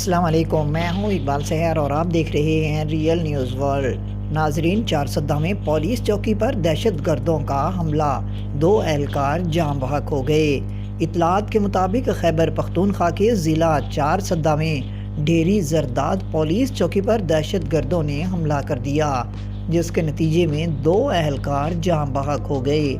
السلام علیکم، میں ہوں اقبال سحر اور آپ دیکھ رہے ہیں ریئل نیوز ورلڈ۔ ناظرین، چارسدہ میں پولیس چوکی پر دہشت گردوں کا حملہ، 2 اہلکار جاں بحق ہو گئے۔ اطلاعات کے مطابق خیبر پختونخوا کے ضلع چارسدہ میں ڈیری زرداد پولیس چوکی پر دہشت گردوں نے حملہ کر دیا، جس کے نتیجے میں 2 اہلکار جاں بحق ہو گئے۔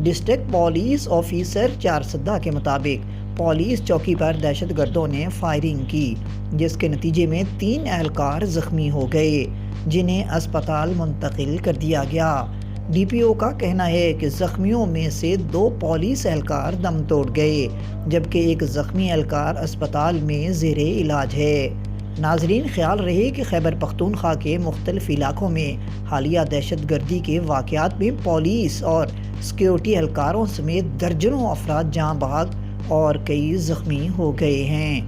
ڈسٹرکٹ پولیس آفیسر چارسدہ کے مطابق پولیس چوکی پر دہشت گردوں نے فائرنگ کی، جس کے نتیجے میں 3 اہلکار زخمی ہو گئے، جنہیں اسپتال منتقل کر دیا گیا۔ ڈی پی او کا کہنا ہے کہ زخمیوں میں سے 2 پولیس اہلکار دم توڑ گئے، جبکہ ایک زخمی اہلکار اسپتال میں زیر علاج ہے۔ ناظرین، خیال رہے کہ خیبر پختونخوا کے مختلف علاقوں میں حالیہ دہشت گردی کے واقعات میں پولیس اور سیکیورٹی اہلکاروں سمیت درجنوں افراد جاں بحق اور کئی زخمی ہو گئے ہیں۔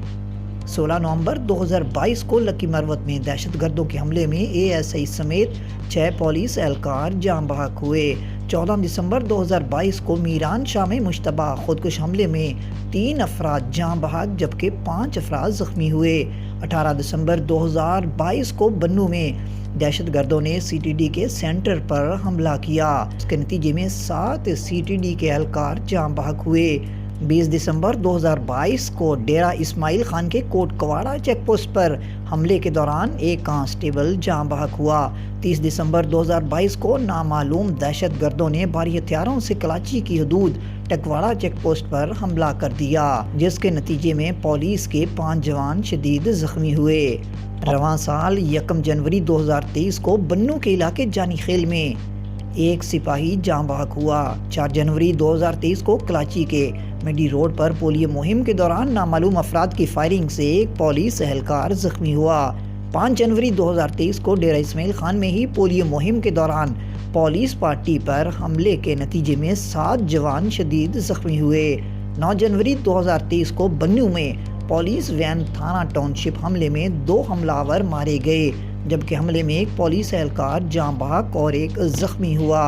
16 نومبر 2022 کو لکی مروت میں دہشت گردوں کے حملے میں اے ایس آئی سمیت 6 پولیس اہلکار جاں بحق ہوئے۔ 14 دسمبر 2022 کو میران شاہ میں مشتبہ خودکش حملے میں 3 افراد جاں بحق جبکہ 5 افراد زخمی ہوئے۔ 18 دسمبر 2022 کو بنوں میں دہشت گردوں نے سی ٹی ڈی کے سینٹر پر حملہ کیا، اس کے نتیجے میں 7 سی ٹی ڈی کے اہلکار جاں بحق ہوئے۔ 20 دسمبر 2022 کو ڈیرہ اسماعیل خان کے کوٹ کواڑہ چیک پوسٹ پر حملے کے دوران ایک کانسٹیبل جاں بحق ہوا۔ 30 دسمبر 2022 کو نامعلوم دہشت گردوں نے بھاری ہتھیاروں سے کراچی کی حدود ٹکواڑہ چیک پوسٹ پر حملہ کر دیا، جس کے نتیجے میں پولیس کے 5 جوان شدید زخمی ہوئے۔ رواں سال 1 جنوری 2023 کو بنوں کے علاقے جانی خیل میں ایک سپاہی جاں بحق ہوا۔ 4 جنوری 2023 کو کراچی کے میڈی روڈ پر پولیو مہم کے دوران نامعلوم افراد کی فائرنگ سے ایک پولیس اہلکار زخمی ہوا۔ 5 جنوری 2023 کو ڈیرہ اسماعیل خان میں ہی پولیو مہم کے دوران پولیس پارٹی پر حملے کے نتیجے میں 7 جوان شدید زخمی ہوئے۔ 9 جنوری 2023 کو بنوں میں پولیس وین تھانہ ٹاؤن شپ حملے میں 2 حملہ آور مارے گئے، جبکہ حملے میں ایک پولیس اہلکار جاں بحق اور ایک زخمی ہوا۔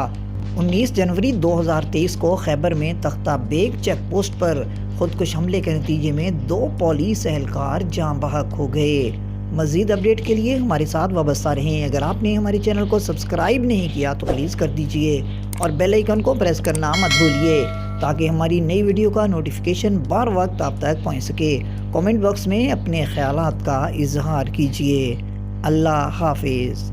19 جنوری 2023 کو خیبر میں تختہ بیگ چیک پوسٹ پر خودکش حملے کے نتیجے میں 2 پولیس اہلکار جاں بحق ہو گئے۔ مزید اپڈیٹ کے لیے ہمارے ساتھ وابستہ رہیں۔ اگر آپ نے ہمارے چینل کو سبسکرائب نہیں کیا تو پلیز کر دیجئے اور بیل آئیکن کو پریس کرنا مت بھولیے تاکہ ہماری نئی ویڈیو کا نوٹیفیکیشن بر وقت آپ تک پہنچ سکے۔ کامنٹ باکس میں اپنے خیالات کا اظہار کیجئے۔ اللہ حافظ۔